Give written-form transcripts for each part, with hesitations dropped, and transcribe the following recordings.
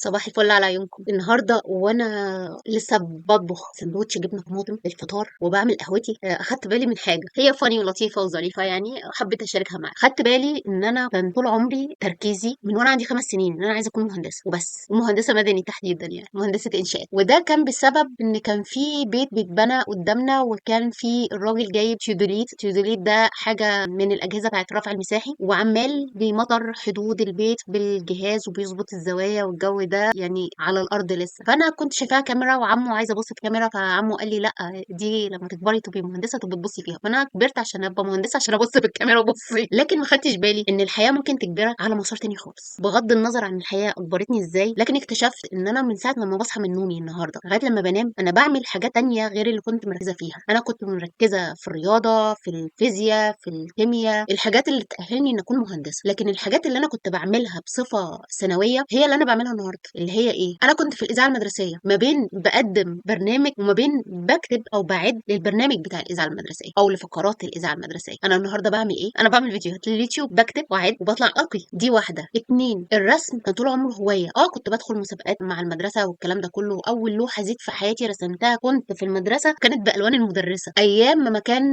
صباح الفل على عيونكم النهارده وانا لسه بطبخ سندوتش جبنه طماطم للفطار وبعمل قهوتي. اخدت بالي من حاجه هي فاني ولطيفه وظريفه، يعني حبيت اشاركها معاك. خدت بالي ان انا كان طول عمري تركيزي من وانا عندي 5 سنين ان انا عايزه اكون مهندسه وبس، ومهندسه مدني تحديدا، يعني مهندسه انشاء. وده كان بسبب ان كان في بيت بيتبنى قدامنا، وكان في الراجل جايب تيودوليت ده حاجه من الاجهزه بتاعت رفع المساحي، وعمال بيمطر حدود البيت بالجهاز وبيظبط الزوايا والجو ده يعني على الارض لسه. فانا كنت شايفاها كاميرا وعمو عايزه ابص في الكاميرا، فعمو قال لي لا، دي لما تكبري تبقي مهندسه تبقي تبصي فيها. فانا كبرت عشان ابقى مهندسه عشان ابص في الكاميرا وابص لكن ما خدتش بالي ان الحياه ممكن تجبرك على مسار تاني خالص، بغض النظر عن الحياه اجبرتني ازاي. لكن اكتشفت ان انا من ساعه لما بصحى من نومي النهارده لغايه لما بنام انا بعمل حاجات تانية غير اللي كنت مركزه فيها. انا كنت مركزه في الرياضه، في الفيزياء، في الكيمياء، الحاجات اللي تاهلني ان اكون مهندسه. لكن الحاجات اللي انا كنت بعملها بصفه سنويه هي اللي انا بعملها النهارده، اللي هي ايه؟ انا كنت في الاذاعه المدرسيه، ما بين بقدم برنامج وما بين بكتب او بعد للبرنامج بتاع الاذاعه المدرسيه او لفقرات الاذاعه المدرسيه. انا النهارده بعمل ايه؟ انا بعمل فيديوهات لليوتيوب، بكتب واعد وبطلع القي. دي واحده. اتنين، الرسم كان طول عمره هوايه. كنت بدخل مسابقات مع المدرسه والكلام ده كله. اول لوحه زيت في حياتي رسمتها كنت في المدرسه، كانت بالوان المدرسه، ايام ما كان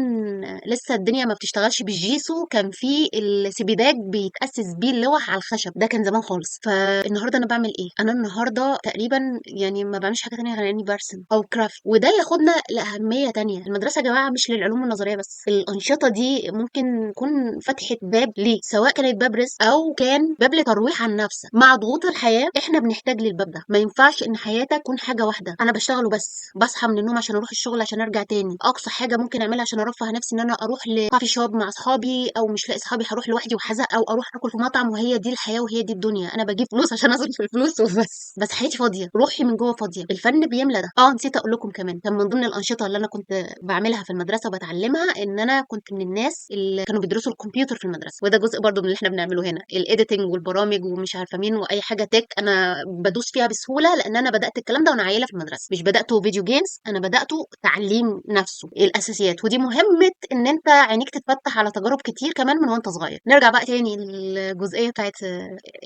لسه الدنيا ما بتشتغلش بالجيسو، كان في السبيداك بيتاسس بيه اللوح على الخشب، ده كان زمان خالص. فالنهارده انا بعمل ايه؟ انا النهارده تقريبا يعني ما بعملش حاجه تانية غير اني برسم او كرافت. وده ياخدنا لاهميه تانية. المدرسه يا جماعه مش للعلوم النظريه بس، الانشطه دي ممكن تكون فتحه باب ليه، سواء كانت باب رزق او كان باب لترويح عن نفسك. مع ضغوط الحياه احنا بنحتاج للباب ده. ما ينفعش ان حياتك تكون حاجه واحده انا بشتغله بس، بصحى من النوم عشان اروح الشغل عشان ارجع تاني. اقصى حاجه ممكن اعملها عشان ارفه نفسي ان انا اروح لكافي شوب مع اصحابي، او مش لاقي اصحابي هروح لوحدي وحزق، او اروح اكل في مطعم. وهي دي الحياه وهي دي الدنيا، انا بجيب فلوس عشان اصرف الفلوس وبس. بس حياتي فاضيه، روحي من جوه فاضيه. الفن بيملى ده. نسيت اقول لكم كمان، كان من ضمن الانشطه اللي انا كنت بعملها في المدرسه وبتعلمها ان انا كنت من الناس اللي كانوا بيدرسوا الكمبيوتر في المدرسه. وده جزء برضو من اللي احنا بنعمله هنا، الايديتنج والبرامج ومش عارفه مين واي حاجه تك. انا بدوس فيها بسهوله لان انا بدات الكلام ده وانا عيله في المدرسه، مش بداته فيديو جيمز، انا بداته تعليم نفسه الاساسيات. ودي مهمه ان انت عينيك تتفتح على تجارب كتير كمان من وانت صغير. نرجع بقى تاني للجزئيه بتاعت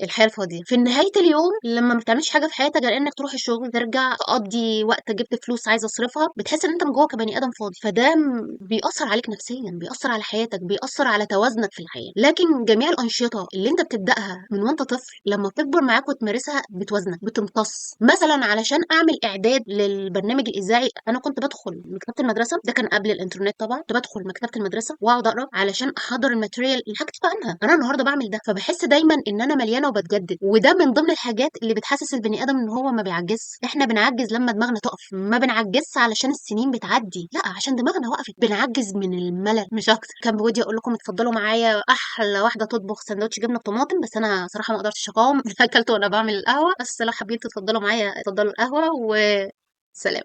الحياه الفاضيه. في نهايه اليوم لما ما بتعملش حاجه في حياتك غير انك تروح الشغل، ترجع تقضي وقت، جبت فلوس عايزه اصرفها، بتحس ان انت من جوه كبني ادم فاضي. فده بيأثر عليك نفسيا، بيأثر على حياتك، بيأثر على توازنك في الحياه. لكن جميع الانشطه اللي انت بتبداها من وانت طفل لما بتكبر معاك وتمارسها بتوازنك، بتمتص. مثلا علشان اعمل اعداد للبرنامج الاذاعي انا كنت بدخل مكتبه المدرسه، ده كان قبل الانترنت طبعا. كنت بدخل مكتبه المدرسه واقعد اقرا علشان احضر الماتيريال اللي هكتب عنها. انا النهارده بعمل ده، فبحس دايما ان انا مليانه وبتجدد. وده من ضمن الحاجات اللي بتحسس البني ادم ان هو ما بيعجزش. احنا بنعجز لما دماغنا تقف، ما بنعجزش علشان السنين بتعدي، لا، عشان دماغنا وقفت. بنعجز من الملل مش اكتر. كان بودي اقول لكم اتفضلوا معايا احلى واحده تطبخ سندوتش جبنه بطماطم، بس انا صراحه ما قدرتش اقاوم اكلته وانا بعمل القهوه. بس لو حابين تتفضلوا معايا اتفضلوا القهوه، وسلام.